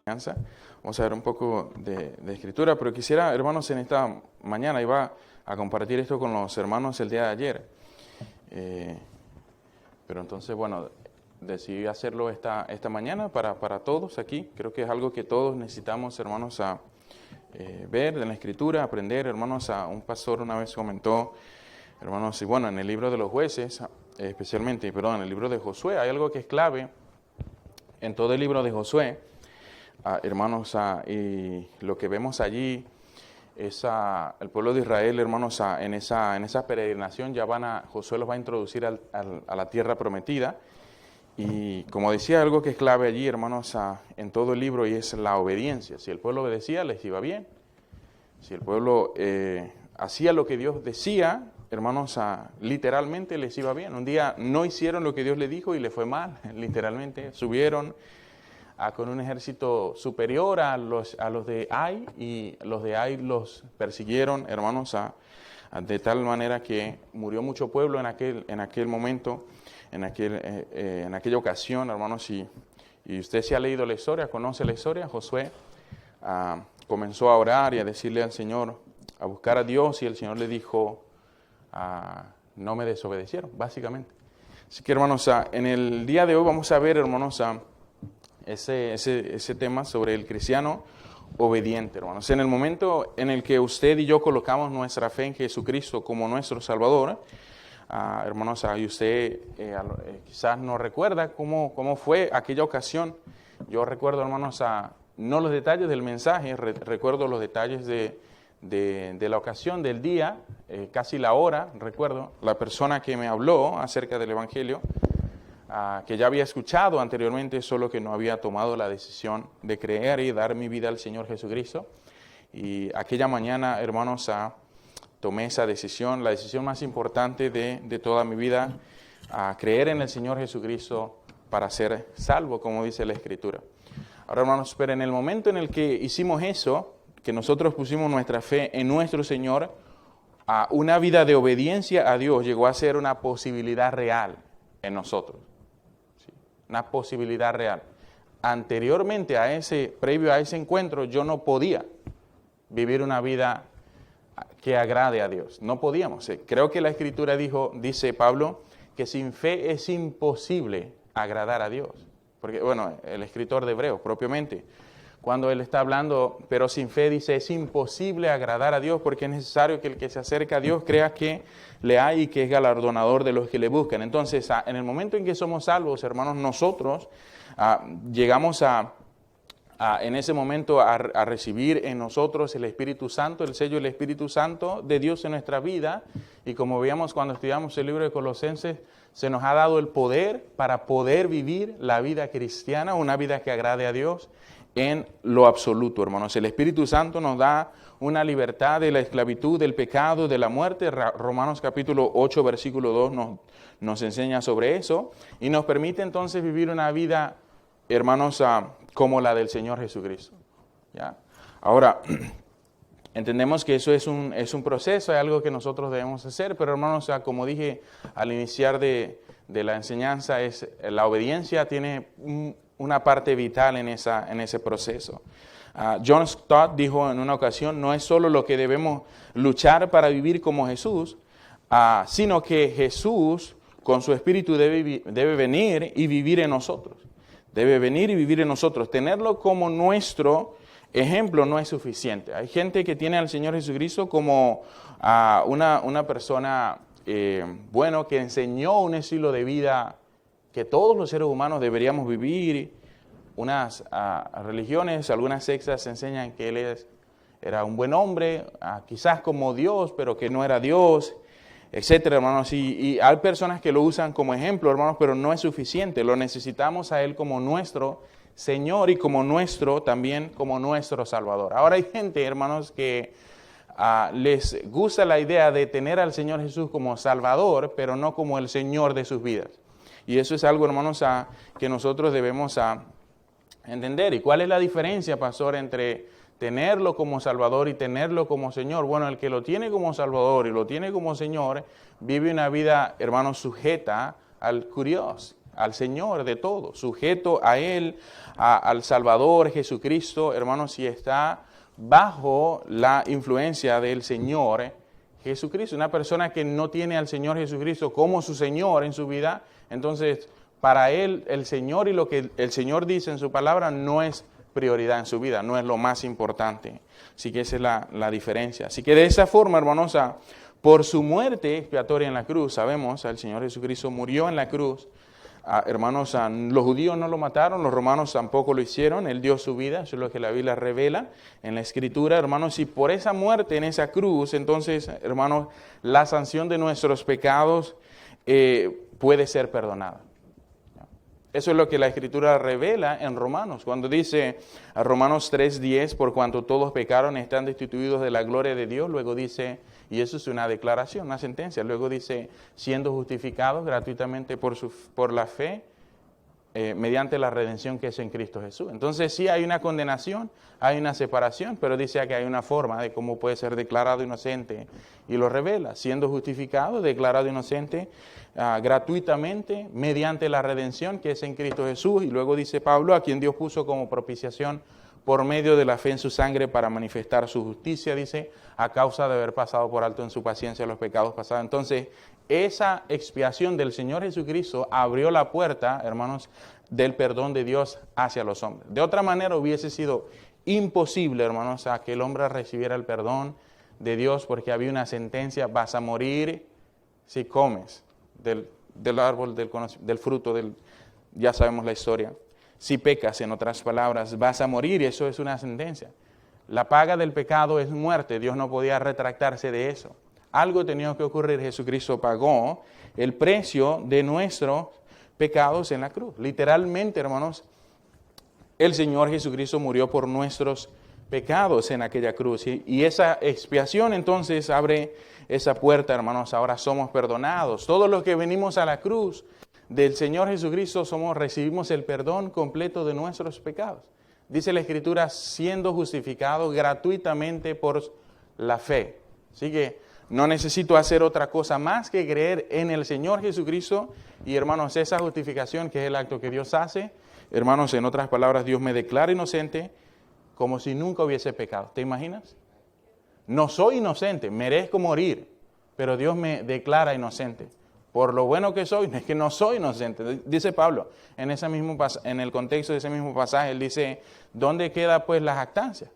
Vamos a ver un poco de escritura, pero quisiera, hermanos, en esta mañana iba a compartir esto con los hermanos el día de ayer. Pero entonces, bueno, decidí hacerlo esta mañana para todos aquí. Creo que es algo que todos necesitamos, hermanos, a ver en la escritura, aprender. Hermanos, un pastor una vez comentó, hermanos, y bueno, en el libro de los jueces, especialmente, perdón, en el libro de Josué, hay algo que es clave en todo el libro de Josué. Hermanos, y lo que vemos allí es el pueblo de Israel, hermanos, en esa peregrinación ya Josué los va a introducir a la tierra prometida. Y como decía, algo que es clave allí, hermanos, en todo el libro, y es la obediencia. Si el pueblo obedecía, les iba bien. Si el pueblo hacía lo que Dios decía, hermanos, literalmente les iba bien. Un día no hicieron lo que Dios les dijo y les fue mal, literalmente. Subieron con un ejército superior a los de Ai, y los de Ai los persiguieron, hermanos, de tal manera que murió mucho pueblo en aquel momento, en aquella ocasión, hermanos. Y usted se ha leído la historia, conoce la historia. Josué comenzó a orar y a decirle al Señor, a buscar a Dios, y el Señor le dijo, no me desobedecieron, básicamente. Así que, hermanos, en el día de hoy vamos a ver, hermanos, ese tema sobre el cristiano obediente, hermanos. En el momento en el que usted y yo colocamos nuestra fe en Jesucristo como nuestro Salvador, hermanos, y usted quizás no recuerda cómo fue aquella ocasión. Yo recuerdo, hermanos, no los detalles del mensaje, recuerdo los detalles de la ocasión, del día, casi la hora. Recuerdo la persona que me habló acerca del Evangelio, que ya había escuchado anteriormente, solo que no había tomado la decisión de creer y dar mi vida al Señor Jesucristo. Y aquella mañana, hermanos, tomé esa decisión, la decisión más importante de toda mi vida, a creer en el Señor Jesucristo para ser salvo, como dice la Escritura. Ahora, hermanos, pero en el momento en el que hicimos eso, que nosotros pusimos nuestra fe en nuestro Señor, una vida de obediencia a Dios llegó a ser una posibilidad real en nosotros. Una posibilidad real. Anteriormente previo a ese encuentro, yo no podía vivir una vida que agrade a Dios. No podíamos. Creo que la Escritura dice Pablo, que sin fe es imposible agradar a Dios. Porque, bueno, el escritor de Hebreos propiamente, cuando él está hablando, pero sin fe, dice, es imposible agradar a Dios, porque es necesario que el que se acerca a Dios crea que le hay y que es galardonador de los que le buscan. Entonces, en el momento en que somos salvos, hermanos, nosotros llegamos en ese momento a recibir en nosotros el Espíritu Santo, el sello del Espíritu Santo de Dios en nuestra vida. Y como veíamos cuando estudiamos el libro de Colosenses, se nos ha dado el poder para poder vivir la vida cristiana, una vida que agrade a Dios en lo absoluto, hermanos. El Espíritu Santo nos da una libertad de la esclavitud, del pecado, de la muerte. Romanos capítulo 8, versículo 2 nos enseña sobre eso, y nos permite entonces vivir una vida, hermanos, como la del Señor Jesucristo. ¿Ya? Ahora, entendemos que eso es un proceso, es algo que nosotros debemos hacer, pero, hermanos, como dije al iniciar de la enseñanza, la obediencia tiene una parte vital en ese proceso. John Stott dijo en una ocasión, no es solo lo que debemos luchar para vivir como Jesús, sino que Jesús con su Espíritu debe venir y vivir en nosotros. Debe venir y vivir en nosotros. Tenerlo como nuestro ejemplo no es suficiente. Hay gente que tiene al Señor Jesucristo como una persona bueno, que enseñó un estilo de vida que todos los seres humanos deberíamos vivir. Unas religiones, algunas sectas enseñan que él era un buen hombre, quizás como Dios, pero que no era Dios, etcétera, hermanos. Y hay personas que lo usan como ejemplo, hermanos, pero no es suficiente. Lo necesitamos a Él como nuestro Señor y también como nuestro Salvador. Ahora hay gente, hermanos, que les gusta la idea de tener al Señor Jesús como Salvador, pero no como el Señor de sus vidas. Y eso es algo, hermanos, que nosotros debemos entender. ¿Y cuál es la diferencia, pastor, entre tenerlo como Salvador y tenerlo como Señor? Bueno, el que lo tiene como Salvador y lo tiene como Señor, vive una vida, hermanos, sujeta al kurios, al Señor de todo, sujeto a Él, al Salvador Jesucristo, hermanos, si está bajo la influencia del Señor Jesucristo. Una persona que no tiene al Señor Jesucristo como su Señor en su vida, entonces para él el Señor y lo que el Señor dice en su palabra no es prioridad en su vida, no es lo más importante. Así que esa es la diferencia. Así que de esa forma, hermanos, por su muerte expiatoria en la cruz, sabemos, el Señor Jesucristo murió en la cruz. Hermanos, los judíos no lo mataron, los romanos tampoco lo hicieron, Él dio su vida, eso es lo que la Biblia revela en la Escritura, hermanos, y por esa muerte en esa cruz, entonces, hermanos, la sanción de nuestros pecados puede ser perdonada. Eso es lo que la Escritura revela en Romanos, cuando dice a Romanos 3:10, por cuanto todos pecaron están destituidos de la gloria de Dios, luego dice, y eso es una declaración, una sentencia, luego dice, siendo justificados gratuitamente por la fe, mediante la redención que es en Cristo Jesús. Entonces sí hay una condenación, hay una separación, pero dice que hay una forma de cómo puede ser declarado inocente y lo revela, siendo justificado, declarado inocente gratuitamente mediante la redención que es en Cristo Jesús. Y luego dice Pablo, a quien Dios puso como propiciación por medio de la fe en su sangre para manifestar su justicia, dice, a causa de haber pasado por alto en su paciencia los pecados pasados. Entonces, esa expiación del Señor Jesucristo abrió la puerta, hermanos, del perdón de Dios hacia los hombres. De otra manera hubiese sido imposible, hermanos, a que el hombre recibiera el perdón de Dios porque había una sentencia, vas a morir si comes del árbol del fruto, ya sabemos la historia. Si pecas, en otras palabras, vas a morir y eso es una sentencia. La paga del pecado es muerte, Dios no podía retractarse de eso. Algo tenía que ocurrir, Jesucristo pagó el precio de nuestros pecados en la cruz. Literalmente, hermanos, el Señor Jesucristo murió por nuestros pecados en aquella cruz. Y esa expiación entonces abre esa puerta, hermanos, ahora somos perdonados. Todos los que venimos a la cruz del Señor Jesucristo recibimos el perdón completo de nuestros pecados. Dice la Escritura, siendo justificados gratuitamente por la fe. Así que no necesito hacer otra cosa más que creer en el Señor Jesucristo. Y hermanos, esa justificación que es el acto que Dios hace, hermanos, en otras palabras, Dios me declara inocente como si nunca hubiese pecado. ¿Te imaginas? No soy inocente, merezco morir, pero Dios me declara inocente. Por lo bueno que soy, es que no soy inocente. Dice Pablo, en el contexto de ese mismo pasaje, él dice, ¿dónde queda pues la jactancia?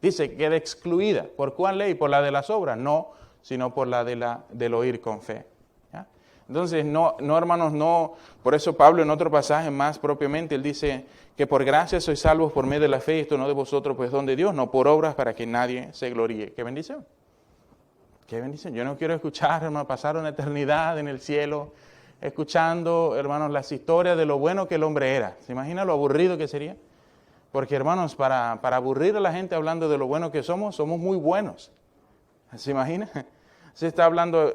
Dice, queda excluida. ¿Por cuál ley? ¿Por la de las obras? No, sino por la del oír con fe. ¿Ya? Entonces, no, hermanos, no. Por eso Pablo en otro pasaje más propiamente, él dice que por gracia sois salvos por medio de la fe, esto no de vosotros, pues don de Dios, no por obras para que nadie se gloríe. ¡Qué bendición! ¡Qué bendición! Yo no quiero escuchar, hermano, pasar una eternidad en el cielo, escuchando, hermanos, las historias de lo bueno que el hombre era. ¿Se imagina lo aburrido que sería? Porque, hermanos, para aburrir a la gente hablando de lo bueno que somos muy buenos. ¿Se imagina? Se está hablando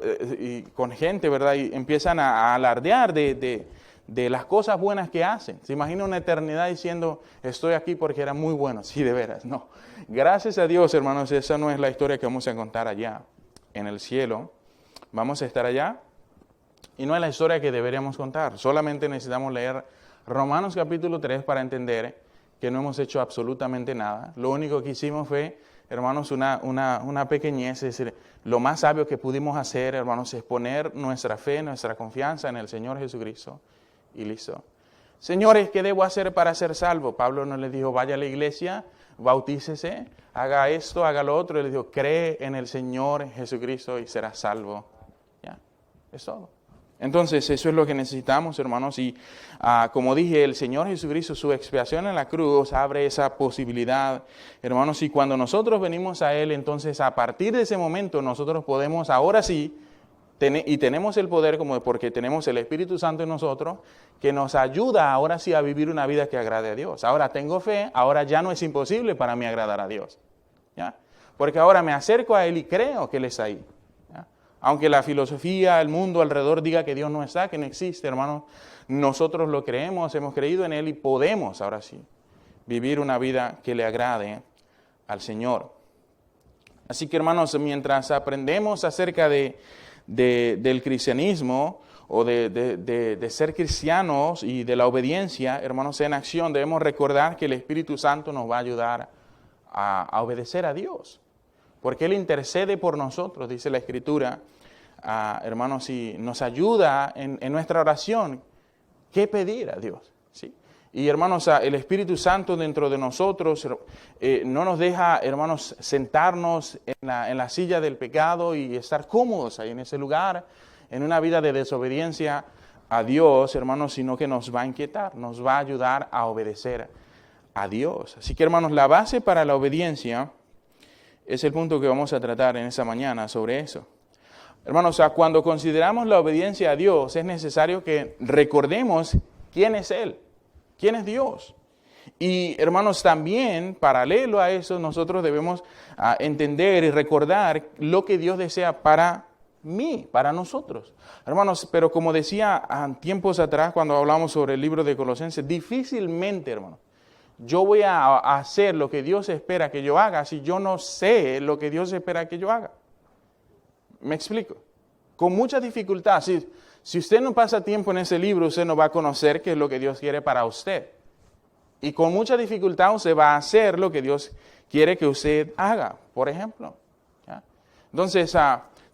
con gente, ¿verdad? Y empiezan a alardear de las cosas buenas que hacen. Se imagina una eternidad diciendo, estoy aquí porque era muy bueno. Sí, de veras, no. Gracias a Dios, hermanos, esa no es la historia que vamos a contar allá en el cielo. Vamos a estar allá y no es la historia que deberíamos contar. Solamente necesitamos leer Romanos capítulo 3 para entender que no hemos hecho absolutamente nada. Lo único que hicimos fue, hermanos, una pequeñez, es decir, lo más sabio que pudimos hacer, hermanos, es poner nuestra fe, nuestra confianza en el Señor Jesucristo y listo. Señores, ¿qué debo hacer para ser salvo? Pablo no les dijo, vaya a la iglesia, bautícese, haga esto, haga lo otro. Él les dijo, cree en el Señor Jesucristo y serás salvo. Ya, es todo. Entonces, eso es lo que necesitamos, hermanos. Y como dije, el Señor Jesucristo, su expiación en la cruz abre esa posibilidad, hermanos. Y cuando nosotros venimos a Él, entonces a partir de ese momento nosotros podemos, ahora sí, y tenemos el poder porque tenemos el Espíritu Santo en nosotros, que nos ayuda ahora sí a vivir una vida que agrade a Dios. Ahora tengo fe, ahora ya no es imposible para mí agradar a Dios. ¿Ya? Porque ahora me acerco a Él y creo que Él está ahí. ¿Ya? Aunque la filosofía, el mundo alrededor diga que Dios no está, que no existe, hermanos, nosotros lo creemos, hemos creído en Él y podemos ahora sí vivir una vida que le agrade al Señor. Así que, hermanos, mientras aprendemos acerca del cristianismo o de ser cristianos y de la obediencia, hermanos, en acción, debemos recordar que el Espíritu Santo nos va a ayudar a obedecer a Dios. Porque Él intercede por nosotros, dice la Escritura, hermanos, y nos ayuda en nuestra oración. ¿Qué pedir a Dios? ¿Sí? Y hermanos, el Espíritu Santo dentro de nosotros no nos deja, hermanos, sentarnos en la silla del pecado y estar cómodos ahí en ese lugar, en una vida de desobediencia a Dios, hermanos, sino que nos va a inquietar, nos va a ayudar a obedecer a Dios. Así que, hermanos, la base para la obediencia es el punto que vamos a tratar en esta mañana sobre eso. Hermanos, cuando consideramos la obediencia a Dios, es necesario que recordemos quién es Él, quién es Dios. Y, hermanos, también, paralelo a eso, nosotros debemos entender y recordar lo que Dios desea para mí, para nosotros. Hermanos, pero como decía tiempos atrás, cuando hablamos sobre el libro de Colosenses, difícilmente, hermanos, yo voy a hacer lo que Dios espera que yo haga si yo no sé lo que Dios espera que yo haga. ¿Me explico? Con mucha dificultad. Si usted no pasa tiempo en ese libro, usted no va a conocer qué es lo que Dios quiere para usted. Y con mucha dificultad usted va a hacer lo que Dios quiere que usted haga, por ejemplo. ¿Ya? Entonces,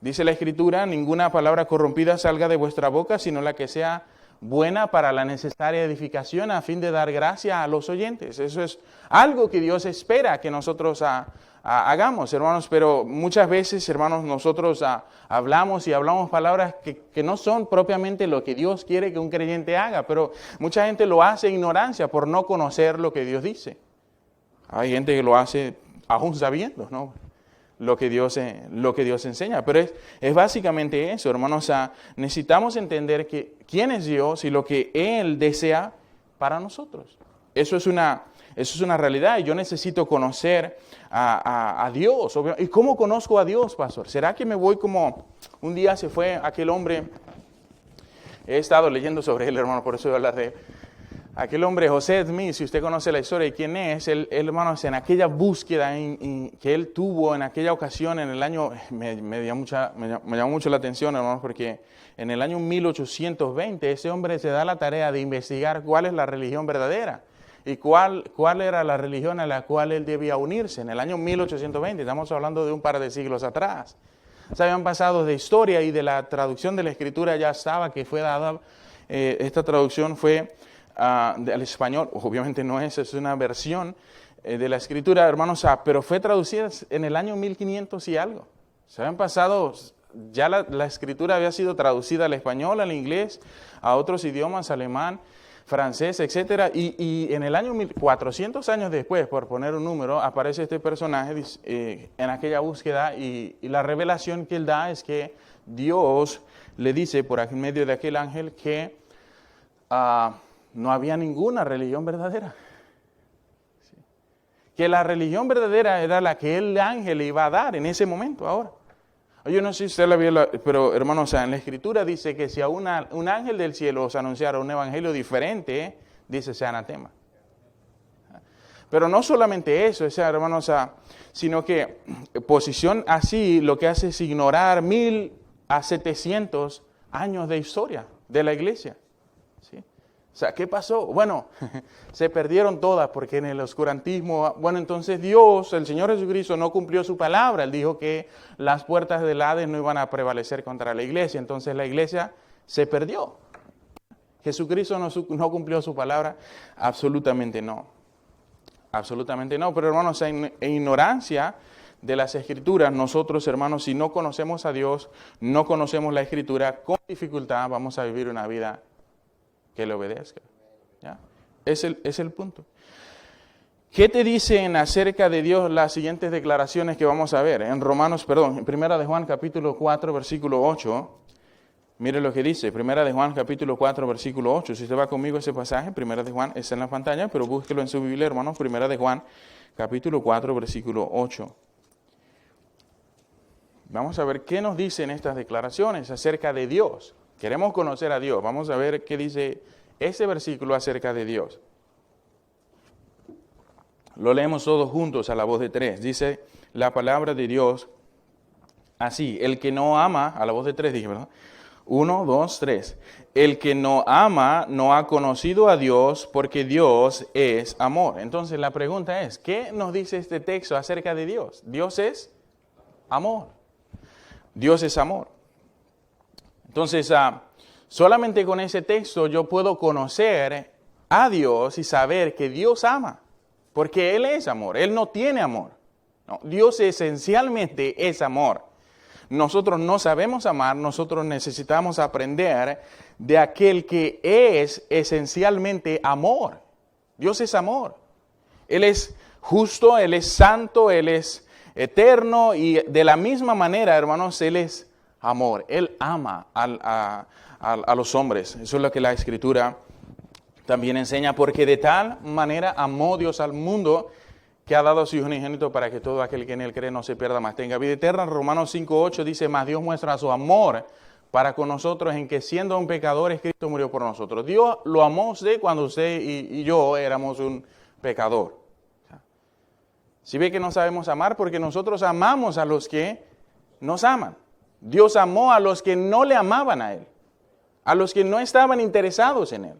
dice la Escritura, ninguna palabra corrompida salga de vuestra boca, sino la que sea buena para la necesaria edificación a fin de dar gracia a los oyentes. Eso es algo que Dios espera que nosotros hagamos, hermanos, pero muchas veces, hermanos, nosotros hablamos palabras que no son propiamente lo que Dios quiere que un creyente haga, pero mucha gente lo hace en ignorancia por no conocer lo que Dios dice. Hay gente que lo hace aún sabiendo, ¿no?, lo que Dios enseña, pero es básicamente eso, hermanos. Necesitamos entender quién es Dios y lo que Él desea para nosotros. Eso es una realidad, y yo necesito conocer a Dios. ¿Y cómo conozco a Dios, pastor? ¿Será que me voy como un día se fue aquel hombre? He estado leyendo sobre él, hermano, por eso voy a hablar de él. Aquel hombre, José Smith, si usted conoce la historia de quién es, él, hermanos, en aquella búsqueda que él tuvo en aquella ocasión, en el año, me llamó mucho la atención, hermanos, porque en el año 1820 ese hombre se da la tarea de investigar cuál es la religión verdadera y cuál era la religión a la cual él debía unirse. En el año 1820, estamos hablando de un par de siglos atrás. Se habían pasado de historia y de la traducción de la Escritura ya estaba, que fue dada, esta traducción fue al español, obviamente no es una versión de la Escritura, hermanos, pero fue traducida en el año 1500 y algo. Se habían pasado, ya la Escritura había sido traducida al español, al inglés, a otros idiomas, alemán, francés, etcétera, y en el año 1400 años después, por poner un número, aparece este personaje en aquella búsqueda, y la revelación que él da es que Dios le dice por medio de aquel ángel que no había ninguna religión verdadera. Sí. Que la religión verdadera era la que el ángel le iba a dar en ese momento ahora. Yo no sé si usted la vio, pero hermanos, en la Escritura dice que si a un ángel del cielo os anunciara un evangelio diferente, dice sea anatema. Pero no solamente eso, hermanos, sino que posición así lo que hace es ignorar 1700 años de historia de la iglesia. ¿Sí? O sea, ¿qué pasó? Bueno, se perdieron todas porque en el oscurantismo, entonces Dios, el Señor Jesucristo, no cumplió su palabra. Él dijo que las puertas del Hades no iban a prevalecer contra la iglesia, entonces la iglesia se perdió. ¿Jesucristo no cumplió su palabra? Absolutamente no. Absolutamente no. Pero hermanos, en ignorancia de las Escrituras, nosotros, hermanos, si no conocemos a Dios, no conocemos la Escritura, con dificultad vamos a vivir una vida que le obedezca. ¿Ya? Es el punto. ¿Qué te dicen acerca de Dios las siguientes declaraciones que vamos a ver? En Primera de Juan capítulo 4, versículo 8. Mire lo que dice, Primera de Juan capítulo 4, versículo 8. Si usted va conmigo a ese pasaje, Primera de Juan está en la pantalla, pero búsquelo en su Biblia, hermanos. Primera de Juan capítulo 4, versículo 8. Vamos a ver qué nos dicen estas declaraciones acerca de Dios. Queremos conocer a Dios. Vamos a ver qué dice ese versículo acerca de Dios. Lo leemos todos juntos a la voz de tres. Dice la palabra de Dios así: el que no ama, a la voz de tres dije, ¿verdad? 1, 2, 3. El que no ama no ha conocido a Dios, porque Dios es amor. Entonces la pregunta es, ¿qué nos dice este texto acerca de Dios? Dios es amor. Dios es amor. Entonces, solamente con ese texto yo puedo conocer a Dios y saber que Dios ama, porque Él es amor, Él no tiene amor. No, Dios esencialmente es amor. Nosotros no sabemos amar, nosotros necesitamos aprender de aquel que es esencialmente amor. Dios es amor. Él es justo, Él es santo, Él es eterno y de la misma manera, hermanos, Él es amor. Él ama a los hombres. Eso es lo que la Escritura también enseña, porque de tal manera amó Dios al mundo que ha dado a su Hijo unigénito para que todo aquel que en Él cree no se pierda, mas tenga vida eterna. Romanos 5:8 dice, mas Dios muestra su amor para con nosotros en que siendo aún pecadores, Cristo murió por nosotros. Dios lo amó a usted cuando usted y yo éramos un pecador. Si ve que no sabemos amar, porque nosotros amamos a los que nos aman. Dios amó a los que no le amaban a Él, a los que no estaban interesados en Él.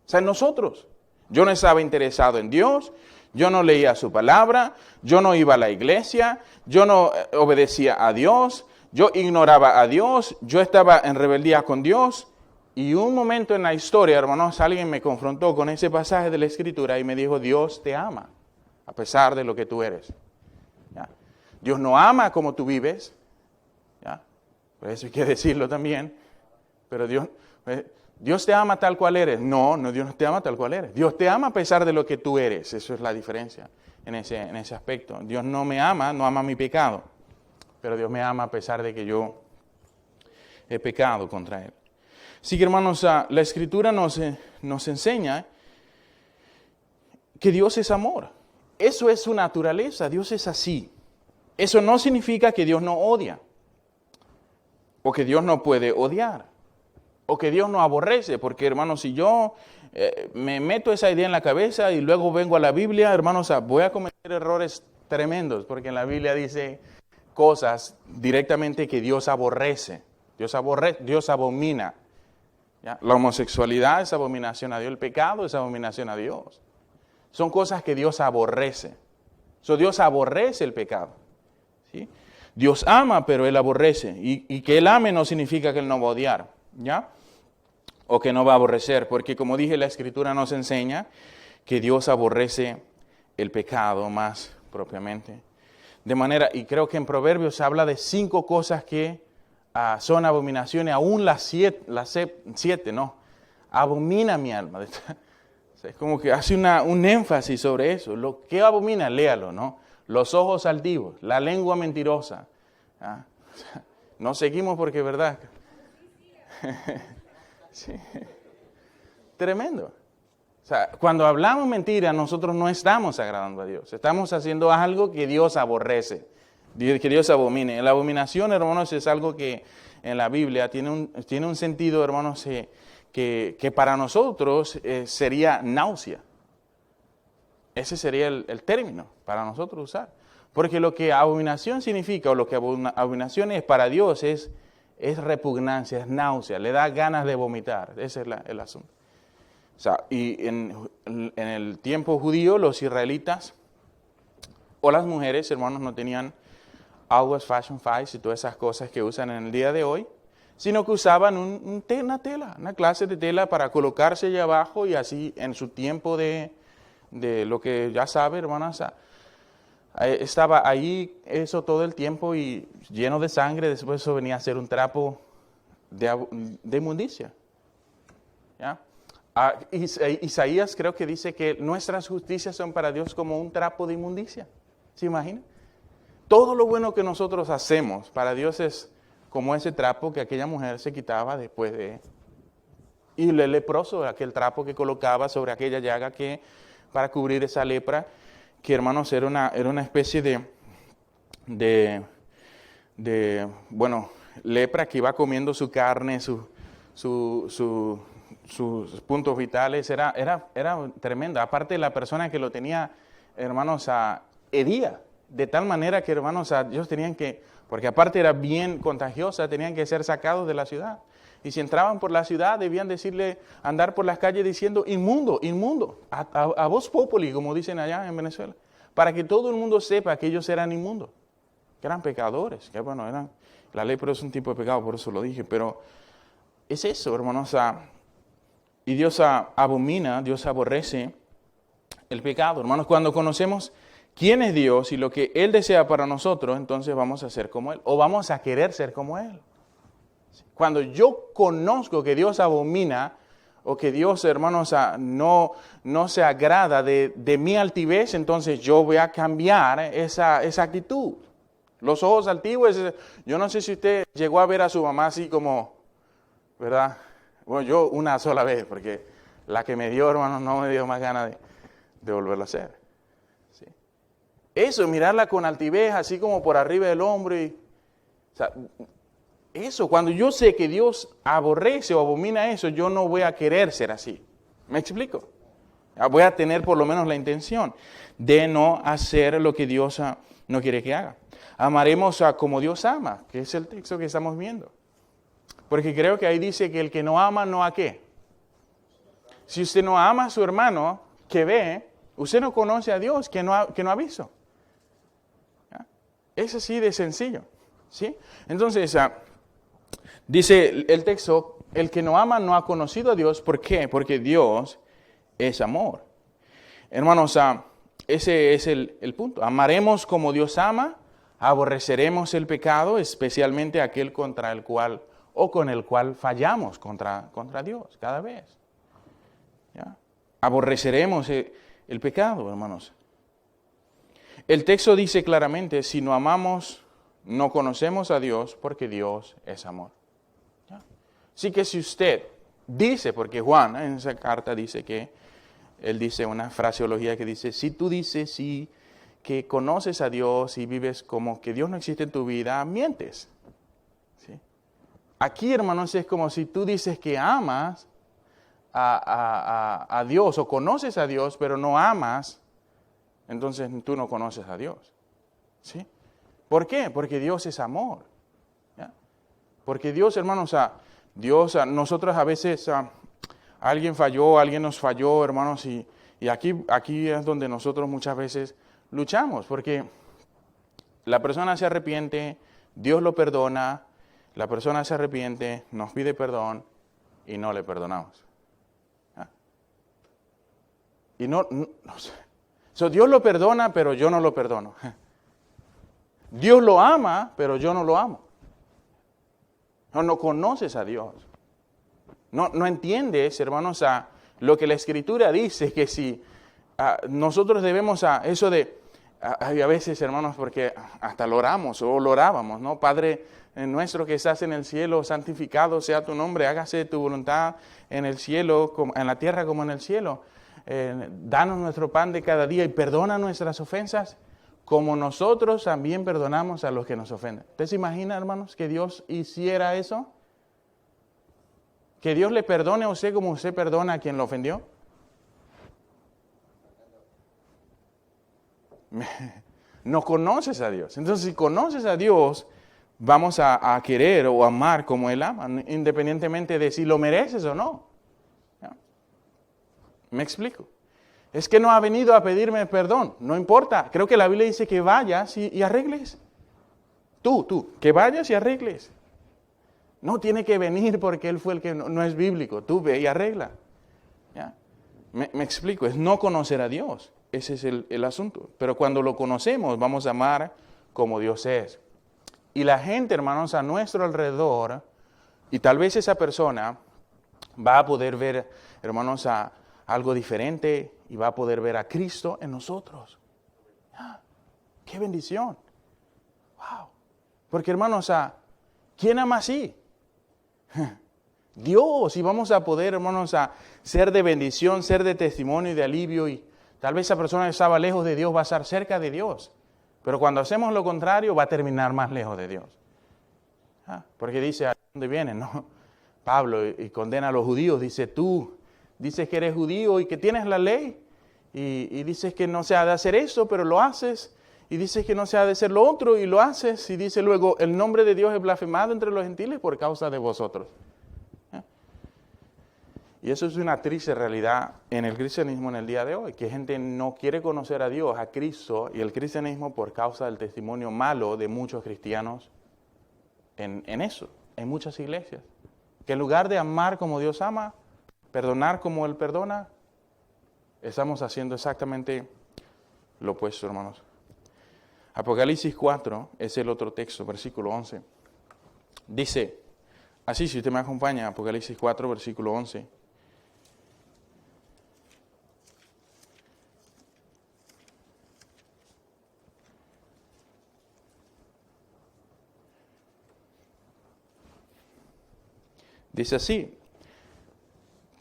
O sea, nosotros. Yo no estaba interesado en Dios, yo no leía su palabra, yo no iba a la iglesia, yo no obedecía a Dios, yo ignoraba a Dios, yo estaba en rebeldía con Dios. Y un momento en la historia, hermanos, alguien me confrontó con ese pasaje de la Escritura y me dijo, Dios te ama, a pesar de lo que tú eres. ¿Ya? Dios no ama como tú vives, ¿ya? Por eso hay que decirlo también, pero Dios te ama tal cual eres. No, Dios no te ama tal cual eres. Dios te ama a pesar de lo que tú eres. Eso es la diferencia en ese aspecto. Dios no me ama, no ama mi pecado. Pero Dios me ama a pesar de que yo he pecado contra Él. Así que, hermanos, la Escritura nos enseña que Dios es amor. Eso es su naturaleza. Dios es así. Eso no significa que Dios no odia. O que Dios no puede odiar. O que Dios no aborrece, porque hermanos, si yo me meto esa idea en la cabeza y luego vengo a la Biblia, hermanos, voy a cometer errores tremendos, porque en la Biblia dice cosas directamente que Dios aborrece. Dios abomina. ¿Ya? La homosexualidad es abominación a Dios, el pecado es abominación a Dios. Son cosas que Dios aborrece. Dios aborrece el pecado. ¿Sí? Dios ama, pero Él aborrece. Y que Él ame no significa que Él no va a odiar. ¿Ya? O que no va a aborrecer, porque como dije, la Escritura nos enseña que Dios aborrece el pecado más propiamente. De manera, y creo que en Proverbios habla de 5 cosas que son abominaciones, aún las siete, ¿no? Abomina mi alma. O sea, es como que hace un énfasis sobre eso. Lo que abomina, léalo, ¿no? Los ojos altivos, la lengua mentirosa. ¿Ah? O sea, no seguimos porque, ¿verdad? Sí. Tremendo. O sea, cuando hablamos mentira, nosotros no estamos agradando a Dios. Estamos haciendo algo que Dios aborrece, que Dios abomine. La abominación, hermanos, es algo que en la Biblia tiene un sentido, hermanos, que para nosotros sería náusea. Ese sería el término para nosotros usar. Porque lo que abominación significa, o lo que abominación es para Dios, es repugnancia, es náusea, le da ganas de vomitar. Ese es el asunto. O sea, y en el tiempo judío, los israelitas o las mujeres, hermanos, no tenían aguas, fashion fights y todas esas cosas que usan en el día de hoy, sino que usaban una clase de tela para colocarse allá abajo y así en su tiempo de lo que ya sabe, hermanas, estaba ahí eso todo el tiempo y lleno de sangre. Después eso venía a ser un trapo de inmundicia. ¿Ya? Isaías creo que dice que nuestras justicias son para Dios como un trapo de inmundicia. ¿Se imagina? Todo lo bueno que nosotros hacemos para Dios es como ese trapo que aquella mujer se quitaba después de... Y el leproso, aquel trapo que colocaba sobre aquella llaga para cubrir esa lepra, que, hermanos, era una especie de lepra que iba comiendo su carne, sus puntos vitales. Era tremenda. Aparte, la persona que lo tenía, hermanos, hería. De tal manera que, hermanos, ellos tenían que, porque aparte era bien contagiosa, tenían que ser sacados de la ciudad. Y si entraban por la ciudad, debían andar por las calles diciendo, inmundo, inmundo, a voz populi, como dicen allá en Venezuela, para que todo el mundo sepa que ellos eran inmundos, que eran pecadores, que bueno, la lepra es un tipo de pecado, por eso lo dije, pero es eso, hermanos, y Dios abomina, Dios aborrece el pecado. Hermanos, cuando conocemos quién es Dios y lo que Él desea para nosotros, entonces vamos a ser como Él, o vamos a querer ser como Él. Cuando yo conozco que Dios abomina, o que Dios, hermanos, no se agrada de mi altivez, entonces yo voy a cambiar esa actitud. Los ojos altivos, yo no sé si usted llegó a ver a su mamá así como, ¿verdad? Bueno, yo una sola vez, porque la que me dio, hermanos, no me dio más ganas de volverlo a hacer. ¿Sí? Eso, mirarla con altivez, así como por arriba del hombro. O sea, eso, cuando yo sé que Dios aborrece o abomina eso, yo no voy a querer ser así. ¿Me explico? Voy a tener por lo menos la intención de no hacer lo que Dios no quiere que haga. Amaremos como Dios ama, que es el texto que estamos viendo. Porque creo que ahí dice que el que no ama, ¿no a qué? Si usted no ama a su hermano que ve, usted no conoce a Dios que no ha visto. ¿Ya? Es así de sencillo. ¿Sí? Entonces, dice el texto, el que no ama no ha conocido a Dios. ¿Por qué? Porque Dios es amor. Hermanos, ese es el punto. Amaremos como Dios ama, aborreceremos el pecado, especialmente aquel contra el cual o con el cual fallamos contra Dios cada vez. ¿Ya? Aborreceremos el pecado, hermanos. El texto dice claramente, si no amamos, no conocemos a Dios porque Dios es amor. ¿Ya? Así que si usted dice, porque Juan en esa carta dice que, él dice una fraseología que dice, si tú dices sí, que conoces a Dios y vives como que Dios no existe en tu vida, mientes. ¿Sí? Aquí, hermanos, es como si tú dices que amas a Dios o conoces a Dios, pero no amas, entonces tú no conoces a Dios. ¿Sí? ¿Por qué? Porque Dios es amor. ¿Ya? Porque Dios, hermanos, nosotros a veces, alguien nos falló, hermanos, y aquí es donde nosotros muchas veces luchamos, porque la persona se arrepiente, Dios lo perdona, la persona se arrepiente, nos pide perdón y no le perdonamos. ¿Ya? Y Dios lo perdona, pero yo no lo perdono. Dios lo ama, pero yo no lo amo. No conoces a Dios. No entiendes, hermanos, lo que la Escritura dice, que si nosotros debemos eso de, a veces, hermanos, porque hasta lo oramos o lo orábamos, ¿no? Padre nuestro que estás en el cielo, santificado sea tu nombre, hágase tu voluntad en el cielo, en la tierra como en el cielo. Danos nuestro pan de cada día y perdona nuestras ofensas, como nosotros también perdonamos a los que nos ofenden. ¿Usted se imagina, hermanos, que Dios hiciera eso? ¿Que Dios le perdone a usted como usted perdona a quien lo ofendió? No conoces a Dios. Entonces, si conoces a Dios, vamos a querer o amar como Él ama, independientemente de si lo mereces o no. ¿Ya? ¿Me explico? Es que no ha venido a pedirme perdón. No importa. Creo que la Biblia dice que vayas y arregles. Tú, que vayas y arregles. No tiene que venir porque Él fue el que no es bíblico. Tú ve y arregla. ¿Ya? Me explico. Es no conocer a Dios. Ese es el asunto. Pero cuando lo conocemos, vamos a amar como Dios es. Y la gente, hermanos, a nuestro alrededor, y tal vez esa persona va a poder ver, hermanos, algo diferente y va a poder ver a Cristo en nosotros. ¡Qué bendición! ¡Wow! Porque, hermanos, ¿quién ama así? Dios. Y vamos a poder, hermanos, ser de bendición, ser de testimonio y de alivio. Y tal vez esa persona que estaba lejos de Dios va a estar cerca de Dios. Pero cuando hacemos lo contrario, va a terminar más lejos de Dios. Porque dice, ¿a dónde viene? ¿No? Pablo y condena a los judíos. Dice, tú dices que eres judío y que tienes la ley. Y dices que no se ha de hacer eso, pero lo haces. Y dices que no se ha de hacer lo otro y lo haces. Y dice luego, el nombre de Dios es blasfemado entre los gentiles por causa de vosotros. Y eso es una triste realidad en el cristianismo en el día de hoy, que gente no quiere conocer a Dios, a Cristo y el cristianismo por causa del testimonio malo de muchos cristianos en eso, en muchas iglesias. Que en lugar de amar como Dios ama, perdonar como Él perdona, estamos haciendo exactamente lo opuesto, hermanos. Apocalipsis 4 es el otro texto, versículo 11. Dice, así si usted me acompaña, Apocalipsis 4, versículo 11. Dice así,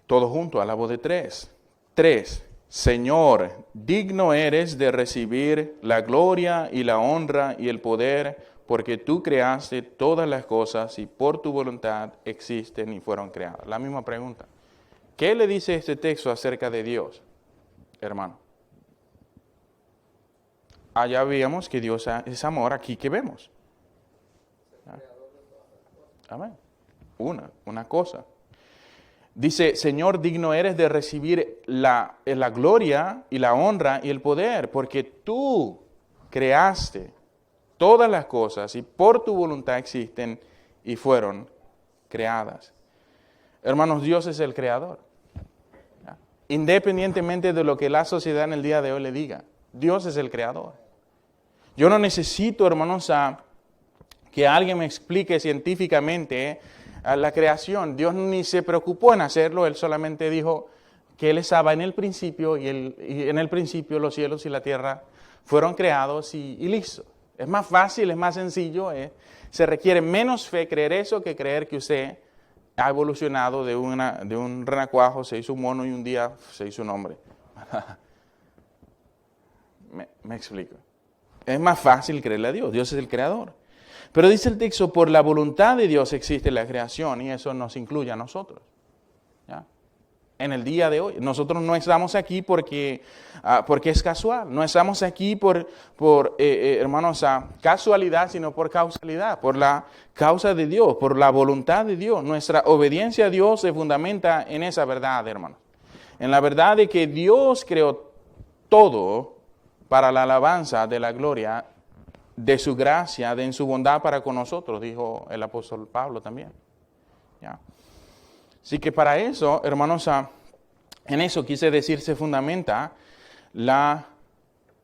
todo junto a la voz de tres. 3. Señor, digno eres de recibir la gloria y la honra y el poder, porque tú creaste todas las cosas y por tu voluntad existen y fueron creadas. La misma pregunta. ¿Qué le dice este texto acerca de Dios, hermano? Allá veíamos que Dios es amor, aquí que vemos. Amén. Una cosa. Dice, Señor, digno eres de recibir la gloria y la honra y el poder, porque tú creaste todas las cosas y por tu voluntad existen y fueron creadas. Hermanos, Dios es el creador. ¿Ya? Independientemente de lo que la sociedad en el día de hoy le diga, Dios es el creador. Yo no necesito, hermanos, que alguien me explique científicamente a la creación. Dios ni se preocupó en hacerlo, Él solamente dijo que Él estaba en el principio y en el principio los cielos y la tierra fueron creados y listo. Es más fácil, es más sencillo, se requiere menos fe creer eso que creer que usted ha evolucionado de un renacuajo, se hizo un mono y un día se hizo un hombre. Me explico. Es más fácil creerle a Dios, Dios es el creador. Pero dice el texto, por la voluntad de Dios existe la creación y eso nos incluye a nosotros. ¿Ya? En el día de hoy, nosotros no estamos aquí porque es casual, no estamos aquí por hermanos, casualidad, sino por causalidad, por la causa de Dios, por la voluntad de Dios. Nuestra obediencia a Dios se fundamenta en esa verdad, hermanos. En la verdad de que Dios creó todo para la alabanza de la gloria de su gracia, de en su bondad para con nosotros, dijo el apóstol Pablo también. ¿Ya? Así que para eso, hermanos, en eso quise decir se fundamenta la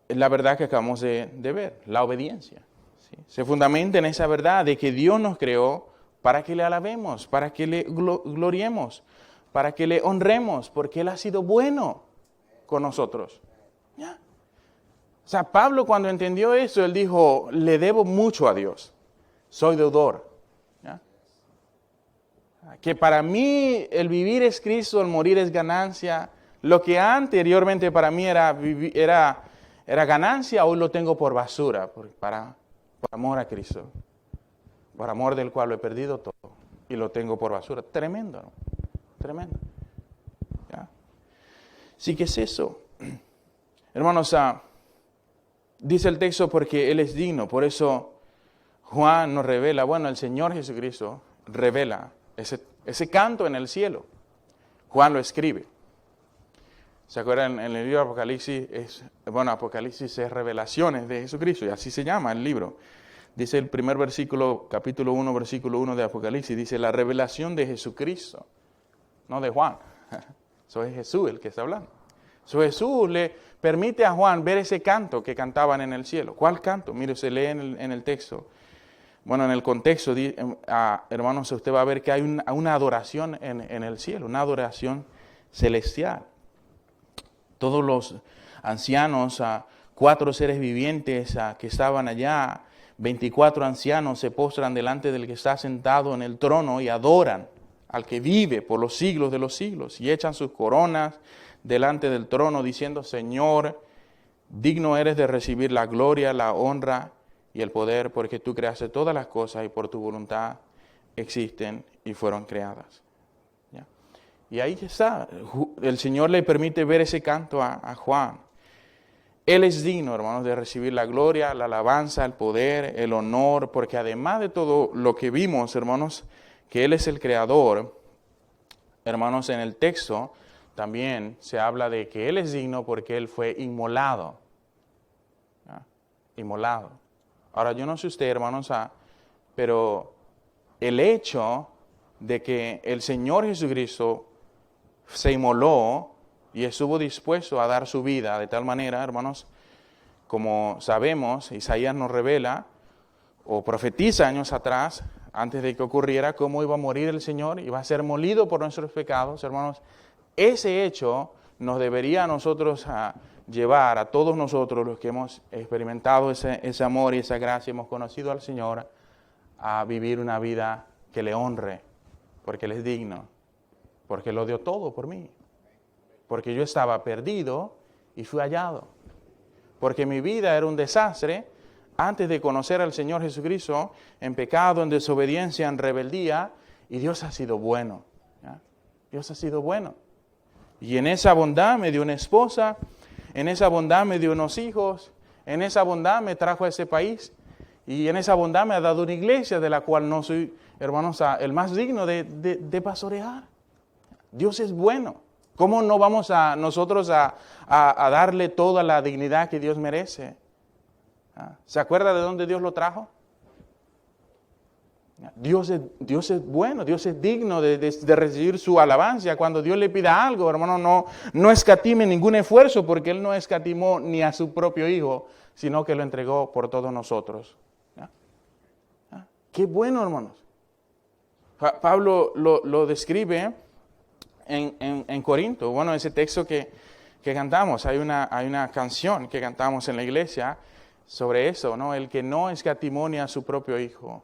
verdad que acabamos de ver, la obediencia. ¿Sí? Se fundamenta en esa verdad de que Dios nos creó para que le alabemos, para que le gloriemos, para que le honremos, porque Él ha sido bueno con nosotros. ¿Ya? O sea, Pablo cuando entendió eso, él dijo, le debo mucho a Dios, soy deudor. ¿Ya? Que para mí el vivir es Cristo, el morir es ganancia. Lo que anteriormente para mí era ganancia, hoy lo tengo por basura, por amor a Cristo. Por amor del cual lo he perdido todo y lo tengo por basura. Tremendo, ¿no? Tremendo. ¿Ya? Sí que es eso. Hermanos, dice el texto porque Él es digno, por eso Juan nos revela, bueno, el Señor Jesucristo revela ese canto en el cielo. Juan lo escribe. ¿Se acuerdan? En el libro de Apocalipsis, Apocalipsis es revelaciones de Jesucristo, y así se llama el libro. Dice el primer versículo, capítulo 1, versículo 1 de Apocalipsis, dice la revelación de Jesucristo, no de Juan. Eso es Jesús el que está hablando. So, Jesús le permite a Juan ver ese canto que cantaban en el cielo. ¿Cuál canto? Mire, se lee en el texto. Bueno, en el contexto, hermanos, usted va a ver que hay una adoración en el cielo, una adoración celestial. Todos los ancianos, 4 seres vivientes que estaban allá, 24 ancianos se postran delante del que está sentado en el trono y adoran al que vive por los siglos de los siglos y echan sus coronas delante del trono diciendo, Señor, digno eres de recibir la gloria, la honra y el poder, porque tú creaste todas las cosas y por tu voluntad existen y fueron creadas. ¿Ya? Y ahí está, el Señor le permite ver ese canto a Juan. Él es digno, hermanos, de recibir la gloria, la alabanza, el poder, el honor, porque además de todo lo que vimos, hermanos, que Él es el creador, hermanos, en el texto también se habla de que Él es digno porque Él fue inmolado. ¿Ya? Inmolado. Ahora, yo no sé usted, hermanos, pero el hecho de que el Señor Jesucristo se inmoló y estuvo dispuesto a dar su vida de tal manera, hermanos, como sabemos, Isaías nos revela o profetiza años atrás, antes de que ocurriera, cómo iba a morir el Señor, iba a ser molido por nuestros pecados, hermanos. Ese hecho nos debería a nosotros llevar, a todos nosotros los que hemos experimentado ese amor y esa gracia, hemos conocido al Señor, a vivir una vida que le honre, porque Él es digno, porque lo dio todo por mí, porque yo estaba perdido y fui hallado, porque mi vida era un desastre antes de conocer al Señor Jesucristo, en pecado, en desobediencia, en rebeldía, y Dios ha sido bueno. ¿Ya? Dios ha sido bueno. Y en esa bondad me dio una esposa, en esa bondad me dio unos hijos, en esa bondad me trajo a ese país, y en esa bondad me ha dado una iglesia de la cual no soy, hermanos, el más digno de pastorear. Dios es bueno. ¿Cómo no vamos nosotros a darle toda la dignidad que Dios merece? ¿Se acuerda de dónde Dios lo trajo? Dios es bueno, Dios es digno de recibir su alabanza. Cuando Dios le pida algo, hermano, no escatime ningún esfuerzo, porque Él no escatimó ni a su propio Hijo, sino que lo entregó por todos nosotros. ¿Ya? ¿Ya? Qué bueno, hermanos. Pablo lo describe en Corinto. Bueno, ese texto que cantamos, hay una canción que cantamos en la iglesia sobre eso, ¿no? El que no escatimó ni a su propio Hijo.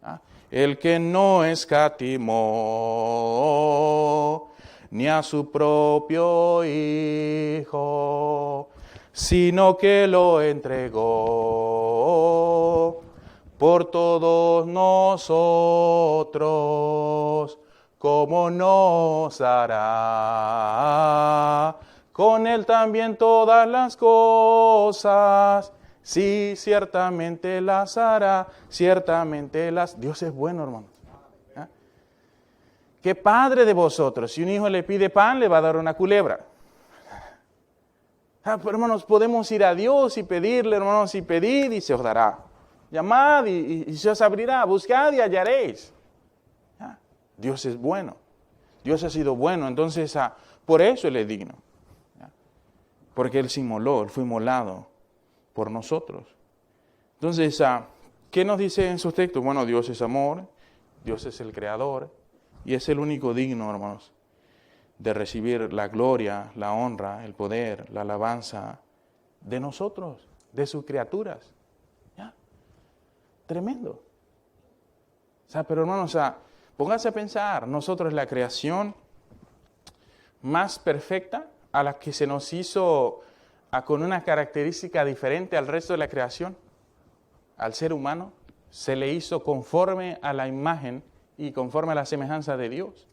¿Ah? El que no escatimó ni a su propio Hijo, sino que lo entregó por todos nosotros, ¿cómo nos hará con Él también todas las cosas? Sí, ciertamente las hará, ciertamente las... Dios es bueno, hermanos. ¿Ah? ¿Qué padre de vosotros, si un hijo le pide pan, le va a dar una culebra? Pero hermanos, podemos ir a Dios y pedirle, hermanos, y pedir y se os dará. Llamad y se os abrirá, buscad y hallaréis. ¿Ah? Dios es bueno. Dios ha sido bueno, entonces por eso Él es digno. ¿Ah? Porque Él se inmoló, Él fue inmolado por nosotros. Entonces, ¿qué nos dice en sus textos? Bueno, Dios es amor, Dios es el creador y es el único digno, hermanos, de recibir la gloria, la honra, el poder, la alabanza de nosotros, de sus criaturas. ¿Ya? Tremendo. Pero hermanos, pónganse a pensar, nosotros la creación más perfecta a la que se nos hizo con una característica diferente al resto de la creación, al ser humano, se le hizo conforme a la imagen y conforme a la semejanza de Dios.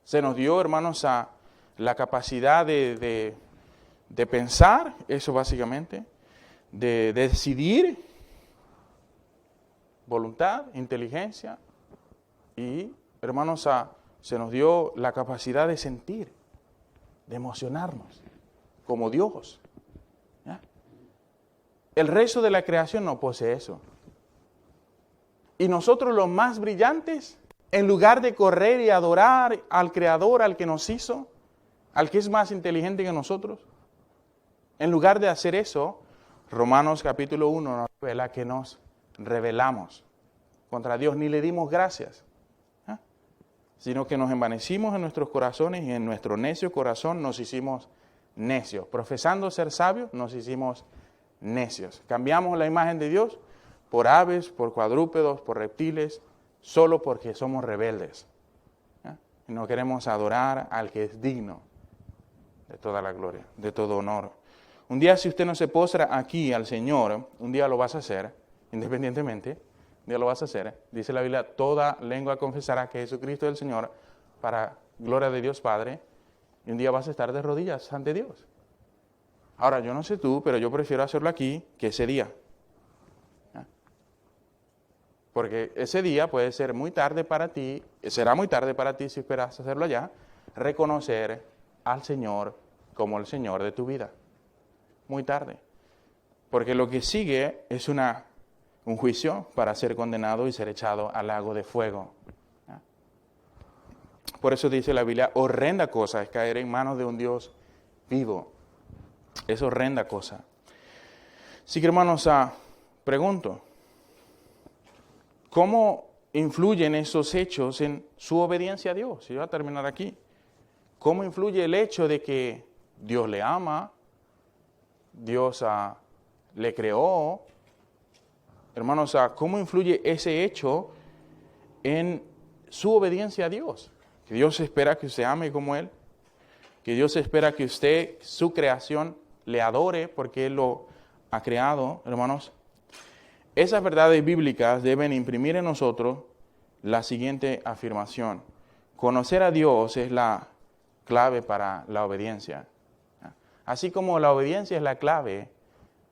Se nos dio, hermanos, la capacidad de pensar, eso básicamente, de decidir, voluntad, inteligencia, y, hermanos, se nos dio la capacidad de sentir, de emocionarnos, como Dios. ¿Ya? El resto de la creación no posee eso. Y nosotros los más brillantes, en lugar de correr y adorar al Creador, al que nos hizo, al que es más inteligente que nosotros, en lugar de hacer eso, Romanos capítulo 1 nos revela que nos rebelamos contra Dios, ni le dimos gracias, ¿eh? Sino que nos envanecimos en nuestros corazones y en nuestro necio corazón nos hicimos necios. Profesando ser sabios, nos hicimos necios. Cambiamos la imagen de Dios por aves, por cuadrúpedos, por reptiles, solo porque somos rebeldes. ¿Eh? Y no queremos adorar al que es digno de toda la gloria, de todo honor. Un día, si usted no se postra aquí al Señor, un día lo vas a hacer, independientemente, un día lo vas a hacer. Dice la Biblia, toda lengua confesará que Jesucristo es el Señor, para gloria de Dios Padre, y un día vas a estar de rodillas ante Dios. Ahora, yo no sé tú, pero yo prefiero hacerlo aquí que ese día. Porque ese día puede ser muy tarde para ti, será muy tarde para ti si esperas hacerlo allá, reconocer al Señor como el Señor de tu vida. Muy tarde. Porque lo que sigue es un juicio para ser condenado y ser echado al lago de fuego. Por eso dice la Biblia, horrenda cosa es caer en manos de un Dios vivo. Es horrenda cosa. Así que hermanos, pregunto, ¿cómo influyen esos hechos en su obediencia a Dios? Y voy a terminar aquí. ¿Cómo influye el hecho de que Dios le ama, Dios le creó? Hermanos, ¿cómo influye ese hecho en su obediencia a Dios? Que Dios espera que usted ame como Él, que Dios espera que usted, su creación, le adore porque Él lo ha creado, hermanos. Esas verdades bíblicas deben imprimir en nosotros la siguiente afirmación. Conocer a Dios es la clave para la obediencia. Así como la obediencia es la clave,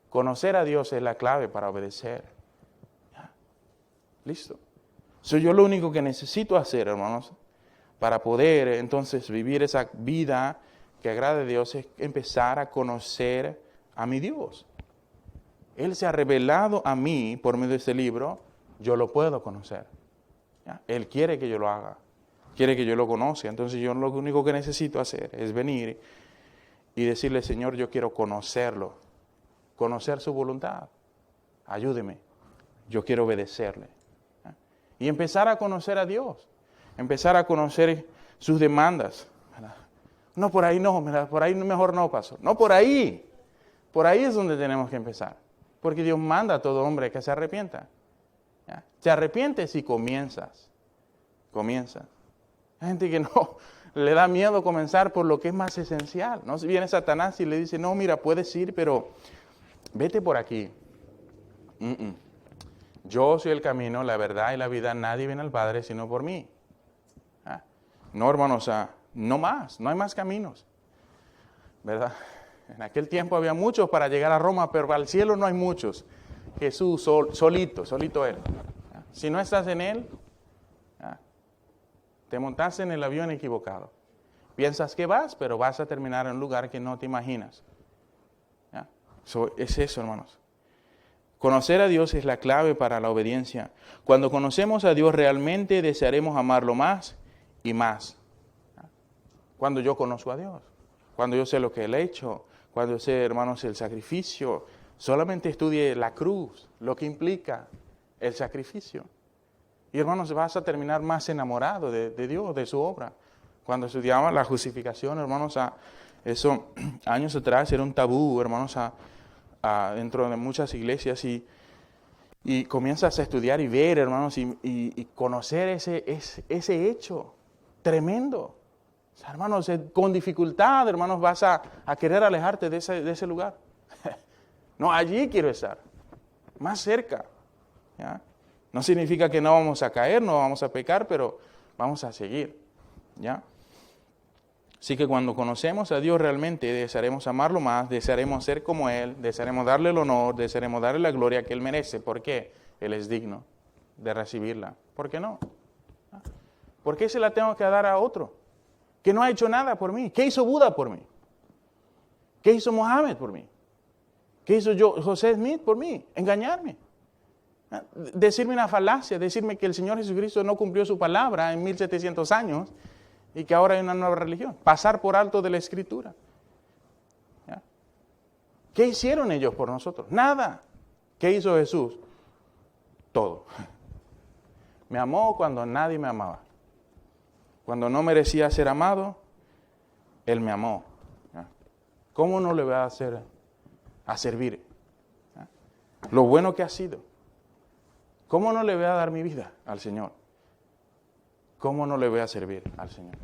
conocer a Dios es la clave para obedecer. Listo. Soy yo lo único que necesito hacer, hermanos, para poder entonces vivir esa vida que agrade a Dios, es empezar a conocer a mi Dios. Él se ha revelado a mí por medio de este libro, yo lo puedo conocer. ¿Ya? Él quiere que yo lo haga, quiere que yo lo conozca. Entonces yo lo único que necesito hacer es venir y decirle, Señor, yo quiero conocerlo, conocer su voluntad. Ayúdeme, yo quiero obedecerle. ¿Ya? Y empezar a conocer a Dios, empezar a conocer sus demandas. ¿Verdad? No, por ahí no, ¿verdad? Por ahí mejor no, pastor. No, por ahí es donde tenemos que empezar. Porque Dios manda a todo hombre que se arrepienta. ¿Ya? Te arrepientes y comienzas. Hay gente que no le da miedo comenzar por lo que es más esencial. ¿No? Si viene Satanás y le dice, no, mira, puedes ir, pero vete por aquí. Yo soy el camino, la verdad y la vida. Nadie viene al Padre sino por mí. ¿Ya? No, hermanos, no hay más caminos. ¿Verdad? En aquel tiempo había muchos para llegar a Roma, pero al cielo no hay muchos. Jesús solito Él. ¿Ya? Si no estás en Él, ¿ya? Te montaste en el avión equivocado. Piensas que vas, pero vas a terminar en un lugar que no te imaginas. ¿Ya? Es eso, hermanos. Conocer a Dios es la clave para la obediencia. Cuando conocemos a Dios realmente desearemos amarlo más y más. ¿Ya? Cuando yo conozco a Dios, cuando yo sé lo que Él ha hecho, cuando yo sé, hermanos, el sacrificio, solamente estudie la cruz, lo que implica el sacrificio. Y hermanos, vas a terminar más enamorado de Dios, de su obra. Cuando estudiaba la justificación, hermanos, eso años atrás era un tabú, hermanos, dentro de muchas iglesias y comienzas a estudiar y ver, hermanos, y conocer ese hecho tremendo. O sea, hermanos, con dificultad, hermanos, vas a querer alejarte de ese lugar. No, allí quiero estar, más cerca. ¿Ya? No significa que no vamos a caer, no vamos a pecar, pero vamos a seguir. ¿Ya? Así que cuando conocemos a Dios realmente, desearemos amarlo más, desearemos ser como Él, desearemos darle el honor, desearemos darle la gloria que Él merece. ¿Por qué? Él es digno de recibirla. ¿Por qué no? ¿Por qué se la tengo que dar a otro que no ha hecho nada por mí? ¿Qué hizo Buda por mí? ¿Qué hizo Mohammed por mí? ¿Qué hizo José Smith por mí? Engañarme. Decirme una falacia, decirme que el Señor Jesucristo no cumplió su palabra en 1700 años y que ahora hay una nueva religión. Pasar por alto de la Escritura. ¿Ya? ¿Qué hicieron ellos por nosotros? Nada. ¿Qué hizo Jesús? Todo. Me amó cuando nadie me amaba. Cuando no merecía ser amado, Él me amó. ¿Ya? ¿Cómo no le voy a hacer a servir? ¿Ya? Lo bueno que ha sido. ¿Cómo no le voy a dar mi vida al Señor? ¿Cómo no le voy a servir al Señor?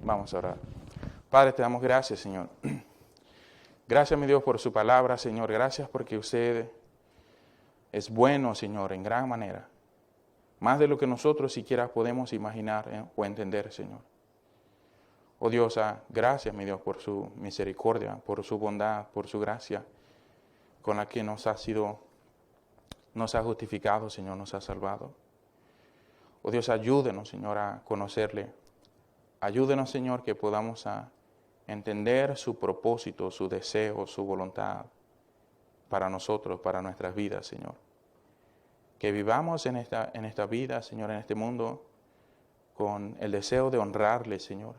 Vamos a orar. Padre, te damos gracias, Señor. Gracias, mi Dios, por su palabra, Señor. Gracias porque usted es bueno, Señor, en gran manera. Más de lo que nosotros siquiera podemos imaginar o entender, Señor. Oh Dios, gracias, mi Dios, por su misericordia, por su bondad, por su gracia, con la que nos ha justificado, Señor, nos ha salvado. Oh Dios, ayúdenos, Señor, a conocerle. Ayúdenos, Señor, que podamos entender su propósito, su deseo, su voluntad para nosotros, para nuestras vidas, Señor. Que vivamos en esta vida, Señor, en este mundo, con el deseo de honrarle, Señor,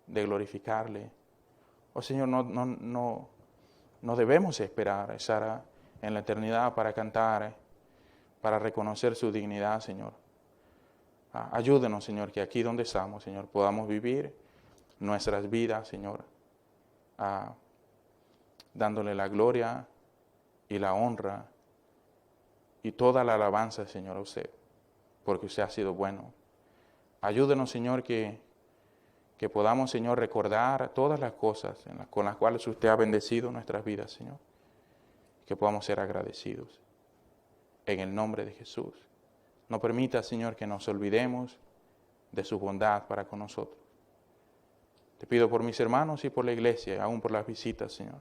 de glorificarle. Oh Señor, no debemos esperar estar en la eternidad para cantar, para reconocer su dignidad, Señor. Ayúdenos, Señor, que aquí donde estamos, Señor, podamos vivir nuestras vidas, Señor, dándole la gloria y la honra y toda la alabanza, Señor, a usted, porque usted ha sido bueno. Ayúdenos, Señor, que podamos, Señor, recordar todas las cosas con las cuales usted ha bendecido nuestras vidas, Señor. Que podamos ser agradecidos. En el nombre de Jesús. No permita, Señor, que nos olvidemos de su bondad para con nosotros. Te pido por mis hermanos y por la iglesia, y aún por las visitas, Señor.